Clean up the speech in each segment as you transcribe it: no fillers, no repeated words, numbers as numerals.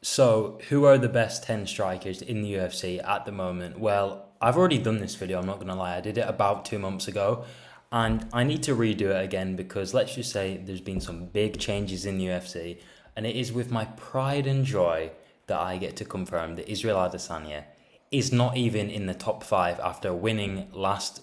So, who are the best 10 strikers in the UFC at the moment? Well, I've already done this video, I'm not going to lie. I did it about 2 months ago, and I need to redo it again because let's just say there's been some big changes in the UFC, and it is with my pride and joy that I get to confirm that Israel Adesanya is not even in the top five after winning last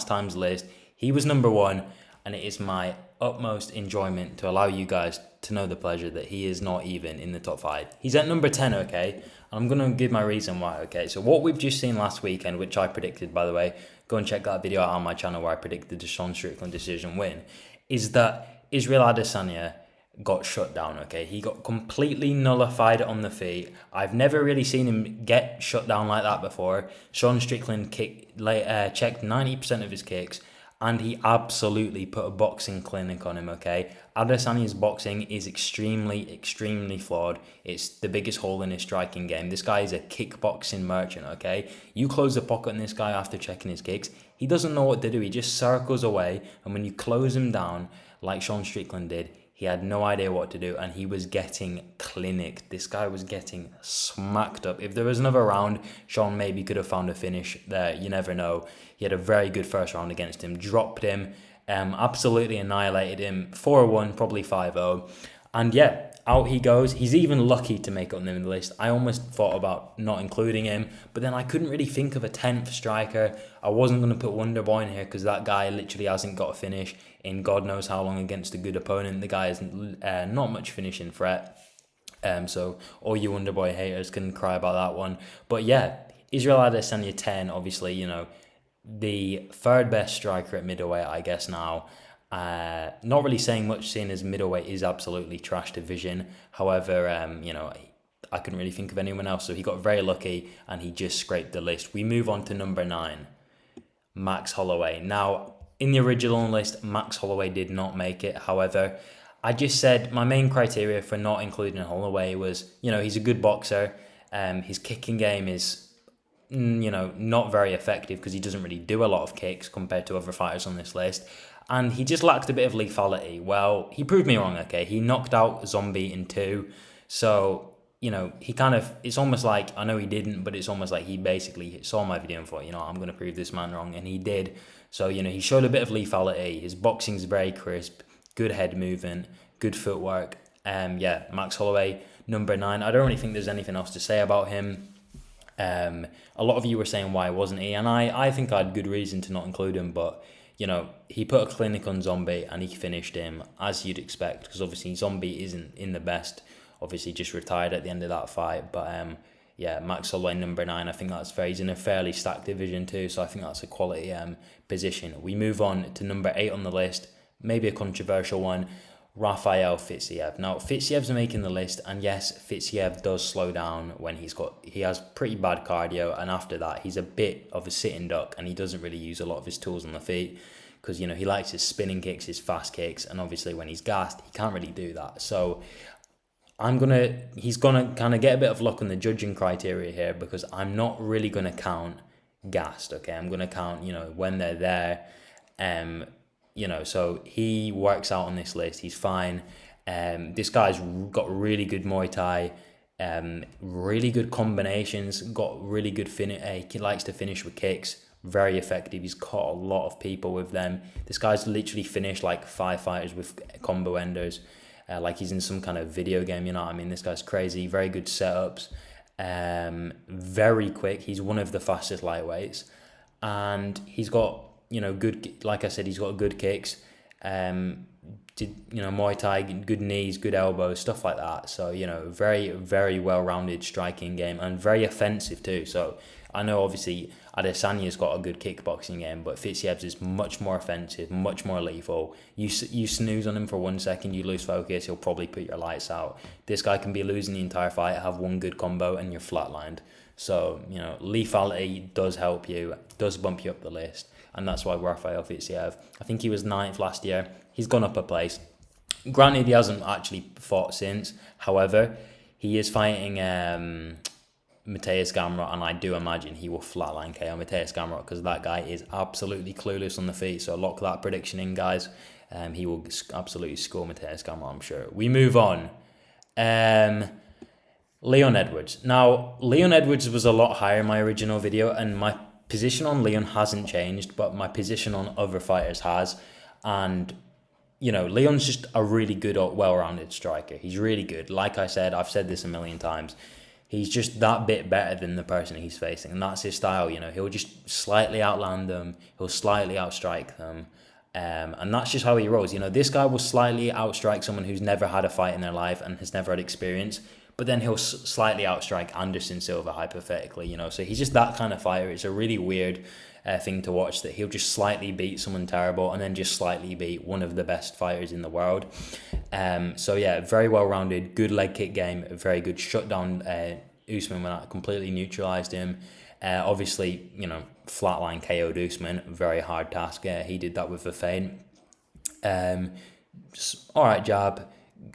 time's list. He was number one, and it is my utmost enjoyment to allow you guys to know the pleasure that he is not even in the top five. He's at number 10, okay? I'm going to give my reason why, okay? So, what we've just seen last weekend, which I predicted, by the way, go and check that video out on my channel where I predicted the Sean Strickland decision win, is that Israel Adesanya got shut down, okay? He got completely nullified on the feet. I've never really seen him get shut down like that before. Sean Strickland checked 90% of his kicks, and he absolutely put a boxing clinic on him, okay? Adesanya's boxing is extremely, extremely flawed. It's the biggest hole in his striking game. This guy is a kickboxing merchant, okay? You close the pocket on this guy after checking his kicks, he doesn't know what to do. He just circles away, and when you close him down, like Sean Strickland did, he had no idea what to do, and he was getting clinicked. This guy was getting smacked up. If there was another round, Sean maybe could have found a finish there. You never know. He had a very good first round against him, dropped him, absolutely annihilated him, 4-1, probably 5-0. And yeah, out he goes. He's even lucky to make up the list. I almost thought about not including him, but then I couldn't really think of a 10th striker. I wasn't going to put Wonderboy in here because that guy literally hasn't got a finish in God knows how long against a good opponent. The guy is not much finishing threat. So all you Wonderboy haters can cry about that one. But yeah, Israel Adesanya 10, obviously, the third best striker at middleweight, I guess now. Not really saying much, seeing as middleweight is absolutely trash division. However, I couldn't really think of anyone else, so he got very lucky and he just scraped the list. We move on to number 9, Max Holloway. Now, in the original list, Max Holloway did not make it. However, I just said my main criteria for not including Holloway was, he's a good boxer. His kicking game is not very effective because he doesn't really do a lot of kicks compared to other fighters on this list. And he just lacked a bit of lethality. Well, he proved me wrong, okay? He knocked out Zombie in 2. So, he kind of, it's almost like, I know he didn't, but it's almost like he basically saw my video and thought, I'm going to prove this man wrong. And he did. So, he showed a bit of lethality. His boxing's very crisp, good head movement, good footwork. Max Holloway, number 9. I don't really think there's anything else to say about him. A lot of you were saying why wasn't he, and I think I had good reason to not include him, but he put a clinic on Zombie and he finished him as you'd expect, because obviously Zombie isn't in the best, obviously just retired at the end of that fight. But Max Holloway number 9, I think that's fair. He's in a fairly stacked division too, so I think that's a quality position. We move on to number 8 on the list, maybe a controversial one, Rafael Fiziev. Now, Fiziev's making the list, and yes, Fiziev does slow down when he has pretty bad cardio, and after that, he's a bit of a sitting duck, and he doesn't really use a lot of his tools on the feet, because, he likes his spinning kicks, his fast kicks, and obviously when he's gassed, he can't really do that. So, he's gonna kind of get a bit of luck on the judging criteria here, because I'm not really gonna count gassed, okay? I'm gonna count, when they're there, so he works out on this list. He's fine. This guy's got really good Muay Thai, really good combinations, got really good finish. He likes to finish with kicks, very effective. He's caught a lot of people with them. This guy's literally finished like 5 fighters with combo enders, like he's in some kind of video game, you know what I mean? This guy's crazy, very good setups, very quick. He's one of the fastest lightweights, and he's got, good, like I said, he's got good kicks, Muay Thai, good knees, good elbows, stuff like that. So, very, very well-rounded striking game, and very offensive too. So, I know obviously Adesanya's got a good kickboxing game, but Fiziev's is much more offensive, much more lethal. You snooze on him for 1 second, you lose focus, he'll probably put your lights out. This guy can be losing the entire fight, have one good combo, and you're flatlined. So, lethality does help you, does bump you up the list. And that's why Rafael Fiziev, I think he was 9th last year. He's gone up a place. Granted, he hasn't actually fought since. However, he is fighting Mateus Gamrot, and I do imagine he will flatline KO Mateus Gamrot, because that guy is absolutely clueless on the feet. So lock that prediction in, guys. He will absolutely score Mateus Gamrot, I'm sure. We move on. Leon Edwards. Now, Leon Edwards was a lot higher in my original video, and my position on Leon hasn't changed, but my position on other fighters has. And, Leon's just a really good, well-rounded striker. He's really good. Like I said, I've said this a million times. He's just that bit better than the person he's facing, and that's his style. He'll just slightly outland them. He'll slightly outstrike them. And that's just how he rolls. This guy will slightly outstrike someone who's never had a fight in their life and has never had experience, but then he'll slightly outstrike Anderson Silva, hypothetically, so he's just that kind of fighter. It's a really weird thing to watch, that he'll just slightly beat someone terrible and then just slightly beat one of the best fighters in the world. So yeah, very well-rounded, good leg kick game, very good shutdown. Usman when I completely neutralized him. Obviously, flatline KO'd Usman, very hard task. He did that with a feint. All right jab.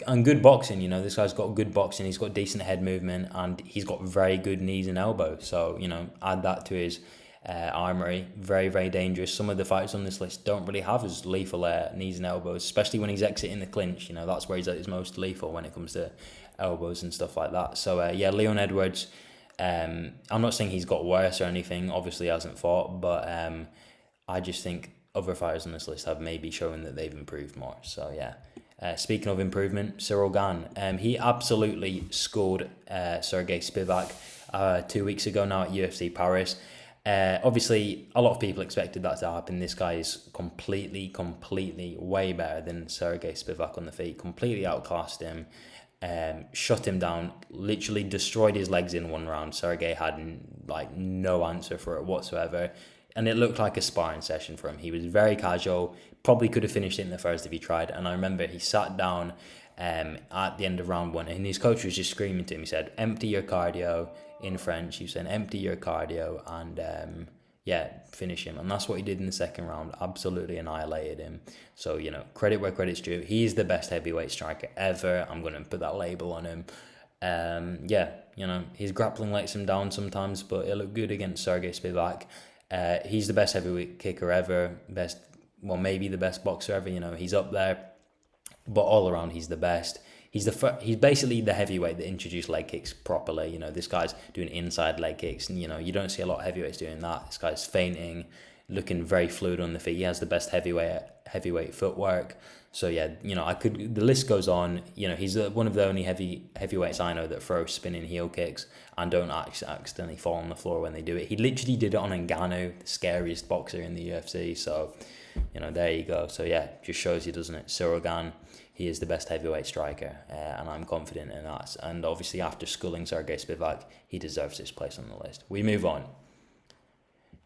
And good boxing, this guy's got good boxing. He's got decent head movement, and he's got very good knees and elbows. So, add that to his armory. Very, very dangerous. Some of the fighters on this list don't really have as lethal knees and elbows, especially when he's exiting the clinch. That's where he's at his most lethal when it comes to elbows and stuff like that. So, Leon Edwards, I'm not saying he's got worse or anything. Obviously, he hasn't fought, but I just think other fighters on this list have maybe shown that they've improved more. So, yeah. Speaking of improvement, Cyril Gane, he absolutely scored Sergey Spivak 2 weeks ago now at UFC Paris. Obviously, a lot of people expected that to happen. This guy is completely way better than Sergey Spivak on the feet. Completely outclassed him, shut him down, literally destroyed his legs in one round. Sergey had no answer for it whatsoever. And it looked like a sparring session for him. He was very casual, probably could have finished it in the first if he tried. And I remember he sat down at the end of round one, and his coach was just screaming to him. He said, "Empty your cardio," in French. He said, "Empty your cardio," and finish him. And that's what he did in the second round. Absolutely annihilated him. So, credit where credit's due. He's the best heavyweight striker ever. I'm going to put that label on him. His grappling lets him down sometimes, but it looked good against Sergey Spivak. He's the best heavyweight kicker ever, maybe the best boxer ever. He's up there, but all around he's the best. He's basically the heavyweight that introduced leg kicks properly. This guy's doing inside leg kicks, and you don't see a lot of heavyweights doing that. This guy's feinting, looking very fluid on the feet. He has the best heavyweight footwork. So yeah, the list goes on. He's one of the only heavyweights I know that throw spinning heel kicks and don't accidentally fall on the floor when they do it. He literally did it on Ngannou, the scariest boxer in the UFC. So, there you go. So yeah, just shows you, doesn't it? Cyril Gane, he is the best heavyweight striker, and I'm confident in that. And obviously, after sculling Sergey Spivak, he deserves this place on the list. We move on.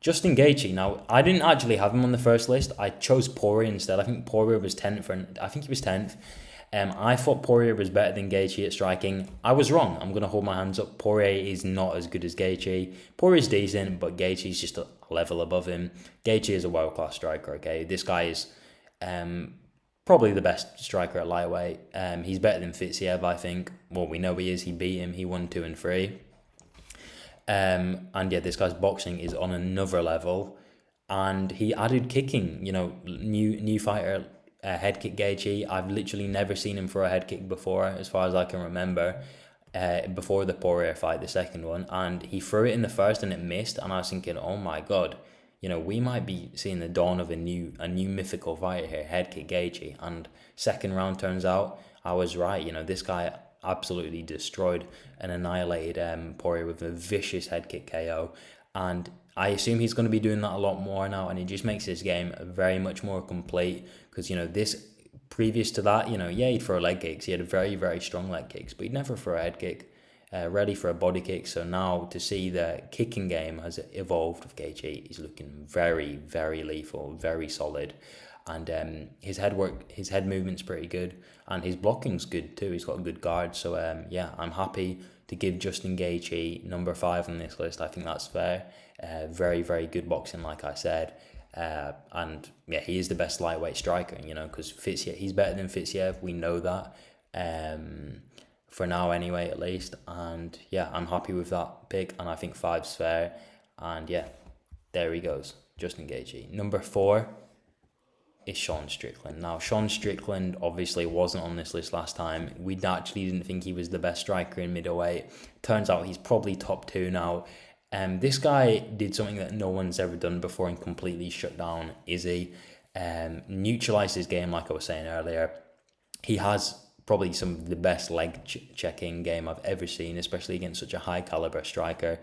Justin Gaethje. Now, I didn't actually have him on the first list. I chose Poirier instead. I think Poirier was 10th. I think he was 10th. I thought Poirier was better than Gaethje at striking. I was wrong. I'm going to hold my hands up. Poirier is not as good as Gaethje. Poirier's decent, but Gaethje's just a level above him. Gaethje is a world-class striker, okay? This guy is probably the best striker at lightweight. He's better than Fiziev, I think. Well, we know he is. He beat him. He won 2 and 3. This guy's boxing is on another level, and he added kicking. New fighter, head kick Gaethje. I've literally never seen him throw a head kick before, as far as I can remember. Before the Poirier fight, the second one, and he threw it in the first and it missed, and I was thinking, oh my god, we might be seeing the dawn of a new mythical fighter here, head kick Gaethje. And second round, turns out I was right. This guy absolutely destroyed and annihilated Poirier with a vicious head kick KO, and I assume he's going to be doing that a lot more now, and it just makes his game very much more complete, because this previous to that, he'd throw leg kicks. He had very, very strong leg kicks, but he'd never throw a head kick, ready for a body kick. So now to see the kicking game has evolved with Gaethje, he's looking very, very lethal, very solid. And his head movement's pretty good, and his blocking's good too. He's got a good guard. So I'm happy to give Justin Gaethje number 5 on this list. I think that's fair. Very, very good boxing, like I said. He is the best lightweight striker, because he's better than Fiziev. We know that. For now anyway, at least. And I'm happy with that pick, and I think 5's fair. And there he goes, Justin Gaethje. Number 4. is Sean Strickland. Now, Sean Strickland obviously wasn't on this list last time. We actually didn't think he was the best striker in middleweight. Turns out he's probably top 2 now. This guy did something that no one's ever done before and completely shut down Izzy. Neutralized his game, like I was saying earlier. He has probably some of the best leg checking game I've ever seen, especially against such a high caliber striker.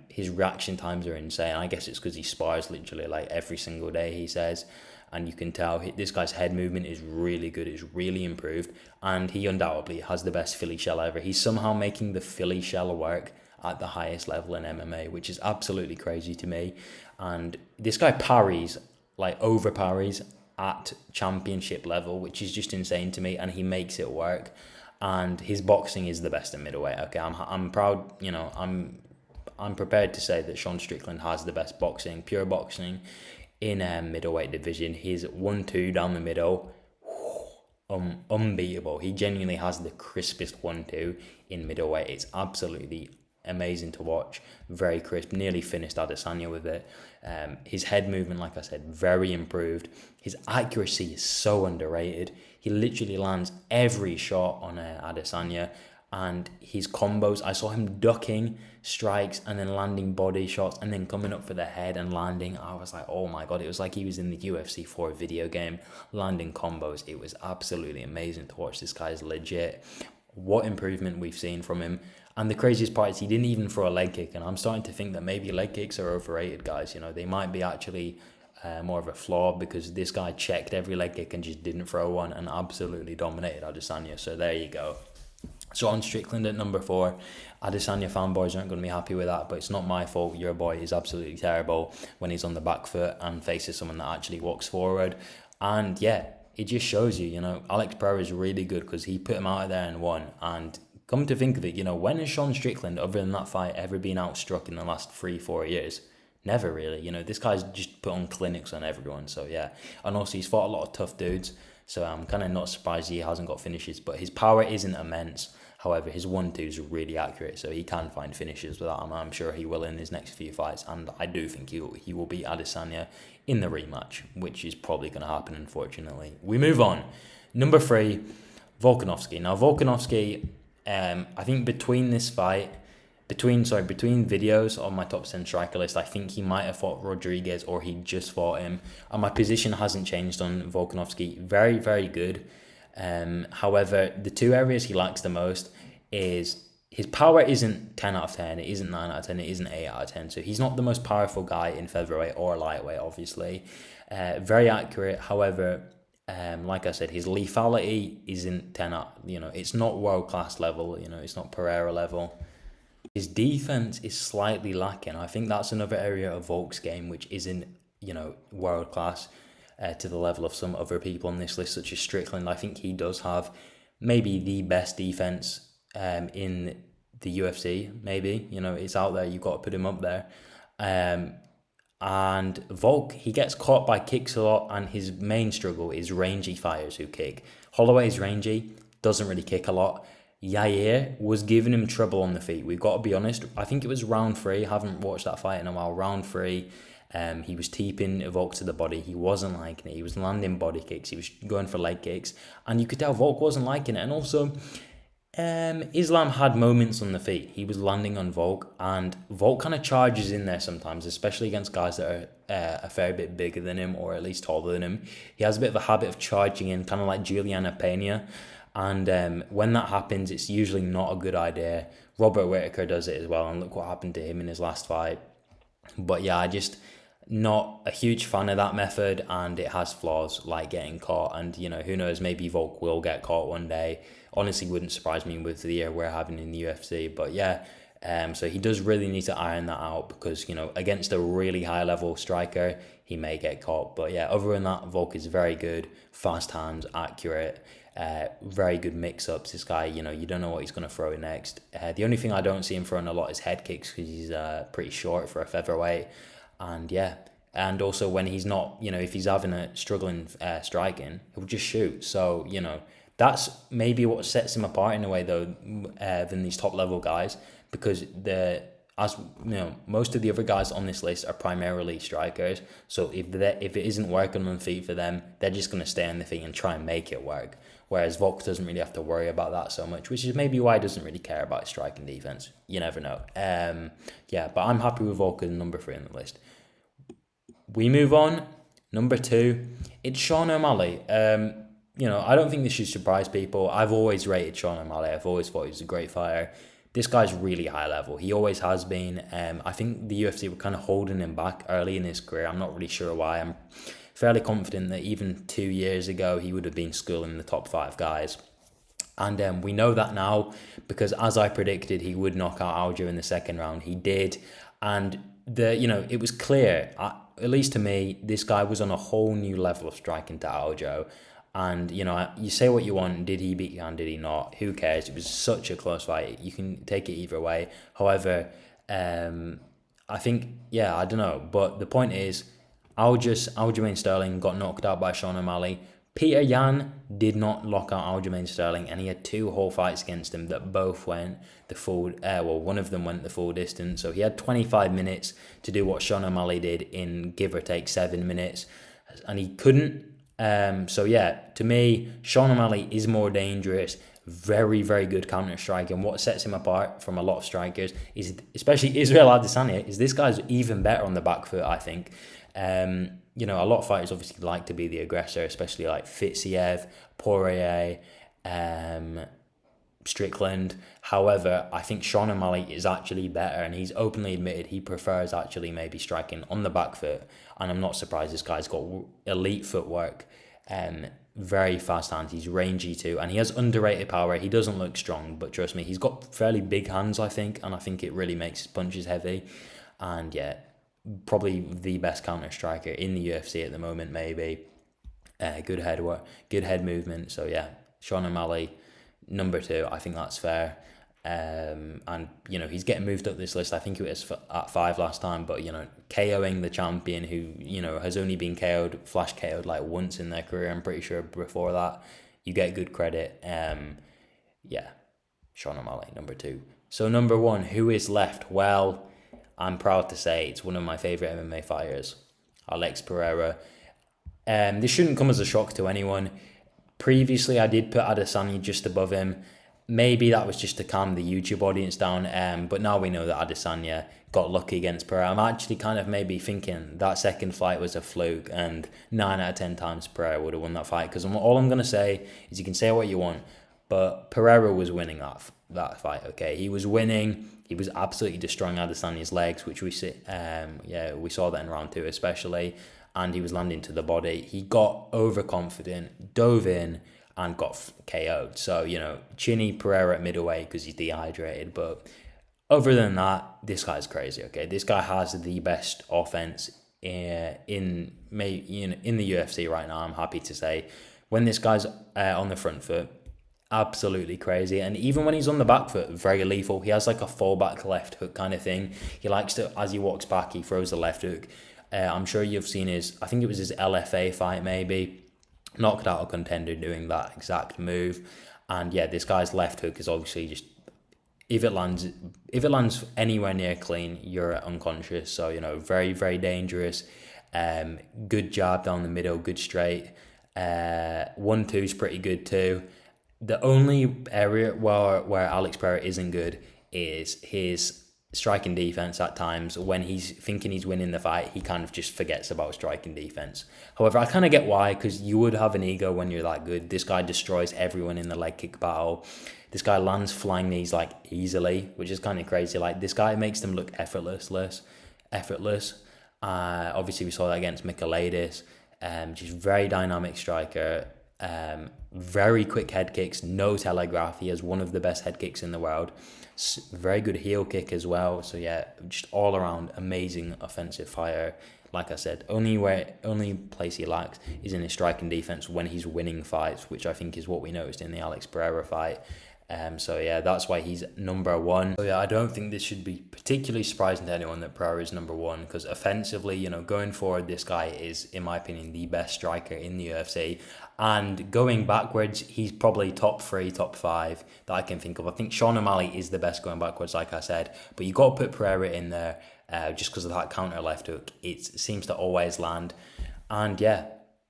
His reaction times are insane. I guess it's because he spars literally like every single day, he says. And you can tell this guy's head movement is really good. It's really improved. And he undoubtedly has the best Philly shell ever. He's somehow making the Philly shell work at the highest level in MMA, which is absolutely crazy to me. And this guy parries, like over parries at championship level, which is just insane to me. And he makes it work. And his boxing is the best in middleweight. Okay, I'm proud, I'm prepared to say that Sean Strickland has the best boxing, pure boxing, in a middleweight division. His 1-2 down the middle, unbeatable. He genuinely has the crispest 1-2 in middleweight. It's absolutely amazing to watch. Very crisp. Nearly finished Adesanya with it. His head movement, like I said, very improved. His accuracy is so underrated. He literally lands every shot on Adesanya. And his combos, I saw him ducking strikes and then landing body shots and then coming up for the head and landing. I was like, oh my God, it was like he was in the UFC 4 video game landing combos. It was absolutely amazing to watch. This guy is legit. What improvement we've seen from him. And the craziest part is he didn't even throw a leg kick. And I'm starting to think that maybe leg kicks are overrated, guys. They might be actually more of a flaw, because this guy checked every leg kick and just didn't throw one and absolutely dominated Adesanya. So there you go. So on Strickland at number 4, Adesanya fanboys aren't going to be happy with that, but it's not my fault. Your boy is absolutely terrible when he's on the back foot and faces someone that actually walks forward. And yeah, it just shows you, Alex Pereira is really good because he put him out of there and won. And come to think of it, when has Sean Strickland, other than that fight, ever been outstruck in the last 3-4 years? Never really. This guy's just put on clinics on everyone. So yeah, and also he's fought a lot of tough dudes. So I'm kind of not surprised he hasn't got finishes, but his power isn't immense. However, his 1-2 is really accurate, so he can find finishes with that. I'm sure he will in his next few fights, and I do think he will beat Adesanya in the rematch, which is probably going to happen, unfortunately. We move on. Number 3, Volkanovski. Now, Volkanovski, I think between videos on my top 10 striker list, I think he might have fought Rodriguez or he just fought him. And my position hasn't changed on Volkanovski. Very, very good. However, the 2 areas he lacks the most is his power isn't 10 out of 10, it isn't 9 out of 10, it isn't 8 out of 10. So he's not the most powerful guy in featherweight or lightweight, obviously. Very accurate. However, like I said, his lethality isn't 10 out, it's not world-class level, it's not Pereira level. His defense is slightly lacking. I think that's another area of Volk's game which isn't, world class to the level of some other people on this list, such as Strickland. I think he does have maybe the best defense in the UFC. Maybe it's out there. You've got to put him up there. And Volk, he gets caught by kicks a lot, and his main struggle is rangy fighters who kick. Holloway's rangy, doesn't really kick a lot. Yair was giving him trouble on the feet. We've got to be honest. I think it was round 3. I haven't watched that fight in a while. Round 3, he was teeping Volk to the body. He wasn't liking it. He was landing body kicks. He was going for leg kicks. And you could tell Volk wasn't liking it. And also, Islam had moments on the feet. He was landing on Volk. And Volk kind of charges in there sometimes, especially against guys that are a fair bit bigger than him or at least taller than him. He has a bit of a habit of charging in, kind of like Juliana Pena. And when that happens, it's usually not a good idea. Robert Whittaker does it as well, and look what happened to him in his last fight. But yeah, I just not a huge fan of that method, and it has flaws like getting caught. And who knows, maybe Volk will get caught one day. Honestly, wouldn't surprise me with the year we're having in the UFC. But yeah, so he does really need to iron that out, because against a really high level striker, he may get caught. But yeah, other than that, Volk is very good, fast hands, accurate. Very good mix-ups. This guy, you don't know what he's going to throw next. The only thing I don't see him throwing a lot is head kicks, because he's pretty short for a featherweight. And yeah, and also when he's not, if he's having a struggling striking, he'll just shoot. So, that's maybe what sets him apart in a way, though, than these top-level guys, because as you know, most of the other guys on this list are primarily strikers. So if it isn't working on the feet for them, they're just going to stay on the feet and try and make it work. Whereas Volk doesn't really have to worry about that so much, which is maybe why he doesn't really care about his striking defense. You never know. Yeah, but I'm happy with Volk as number 3 on the list. We move on. Number 2, it's Sean O'Malley. I don't think this should surprise people. I've always rated Sean O'Malley. I've always thought he was a great fighter. This guy's really high level. He always has been. I think the UFC were kind of holding him back early in his career. I'm not really sure why. I'm fairly confident that even 2 years ago, he would have been schooling the top 5 guys. And we know that now because, as I predicted, he would knock out Aljo in the second round. He did. And it was clear, at least to me, this guy was on a whole new level of striking to Aljo. And, you say what you want. Did he beat Jan? Did he not? Who cares? It was such a close fight. You can take it either way. However, I think, I don't know. But the point is, Aljamain Sterling got knocked out by Sean O'Malley. Peter Yan did not lock out Aljamain Sterling, and he had 2 whole fights against him that both went the full, one of them went the full distance. So he had 25 minutes to do what Sean O'Malley did in give or take 7 minutes, and he couldn't. To me, Sean O'Malley is more dangerous. Very, very good counter strike, and what sets him apart from a lot of strikers is, especially Israel Adesanya, is this guy's even better on the back foot, I think. A lot of fighters obviously like to be the aggressor, especially like Fiziev, Poirier, Strickland. However, I think Sean O'Malley is actually better, and he's openly admitted he prefers actually maybe striking on the back foot. And I'm not surprised this guy's got elite footwork, very fast hands. He's rangy too, and he has underrated power. He doesn't look strong, but trust me, he's got fairly big hands, I think, and I think it really makes his punches heavy. And probably the best counter striker in the UFC at the moment, maybe. Good head work, good head movement. So Sean O'Malley, number 2. I think that's fair. And he's getting moved up this list. I think it was at 5 last time, but KOing the champion who has only been flash KO'd like once in their career. I'm pretty sure before that, you get good credit. Sean O'Malley, number 2. So number 1, who is left? Well, I'm proud to say it's one of my favourite MMA fighters, Alex Pereira. This shouldn't come as a shock to anyone. Previously, I did put Adesanya just above him. Maybe that was just to calm the YouTube audience down. But now we know that Adesanya got lucky against Pereira. I'm actually kind of maybe thinking that second fight was a fluke, and 9 out of 10 times Pereira would have won that fight. Because all I'm going to say is, you can say what you want, but Pereira was winning that fight. Okay, he was winning. He was absolutely destroying Adesanya's legs, which we see. We saw that in round 2 especially, and he was landing to the body. He got overconfident, dove in, and got KO'd. So chinny Pereira at middleweight because he's dehydrated. But other than that, this guy's crazy. Okay, this guy has the best offense in the UFC right now. I'm happy to say, when this guy's on the front foot, absolutely crazy. And even when he's on the back foot, very lethal. He has like a fallback left hook kind of thing. He likes to, as he walks back, he throws the left hook. I'm sure you've seen I think it was his LFA fight maybe, knocked out a contender doing that exact move. And this guy's left hook is obviously just, if it lands anywhere near clean, you're unconscious. So very, very dangerous. Good jab down the middle, good straight. 1-2 is pretty good too. The only area where Alex Pereira isn't good is his striking defense at times. When he's thinking he's winning the fight, he kind of just forgets about striking defense. However, I kind of get why, because you would have an ego when you're that good. This guy destroys everyone in the leg kick battle. This guy lands flying knees like easily, which is kind of crazy. Like, this guy makes them look effortless. Obviously, we saw that against Michailidis. Just very dynamic striker. Very quick head kicks, no telegraph. He has one of the best head kicks in the world. Very good heel kick as well. So just all around amazing offensive fighter. Like I said, only place he lacks is in his striking defense when he's winning fights, which I think is what we noticed in the Alex Pereira fight. So yeah, that's why he's number one. So yeah, I don't think this should be particularly surprising to anyone that Pereira is number one, because offensively, going forward, this guy is, in my opinion, the best striker in the UFC. And going backwards, he's probably top three, top five that I can think of. I think Sean O'Malley is the best going backwards, like I said, but you got to put Pereira in there just because of that counter left hook. It seems to always land. And yeah,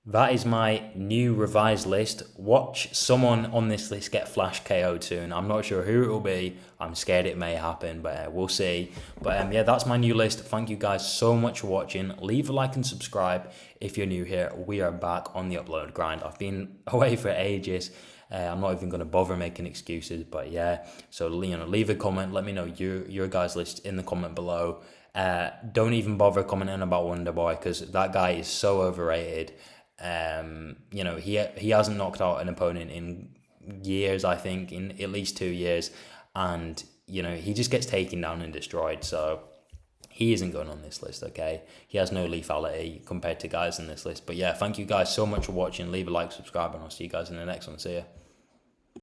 that is my new revised list. Watch someone on this list get flash KO'd soon. I'm not sure who it will be. I'm scared it may happen, but we'll see. But yeah, that's my new list. Thank you guys so much for watching. Leave a like and subscribe if you're new here. We are back on the upload grind. I've been away for ages. I'm not even going to bother making excuses, but yeah. So leave a comment. Let me know your guys' list in the comment below. Don't even bother commenting about Wonderboy, because that guy is so overrated. He hasn't knocked out an opponent in years, I think, in at least 2 years, and he just gets taken down and destroyed. So he isn't going on this list, okay? He has no lethality compared to guys in this list. But yeah, thank you guys so much for watching. Leave a like, subscribe, and I'll see you guys in the next one. See ya.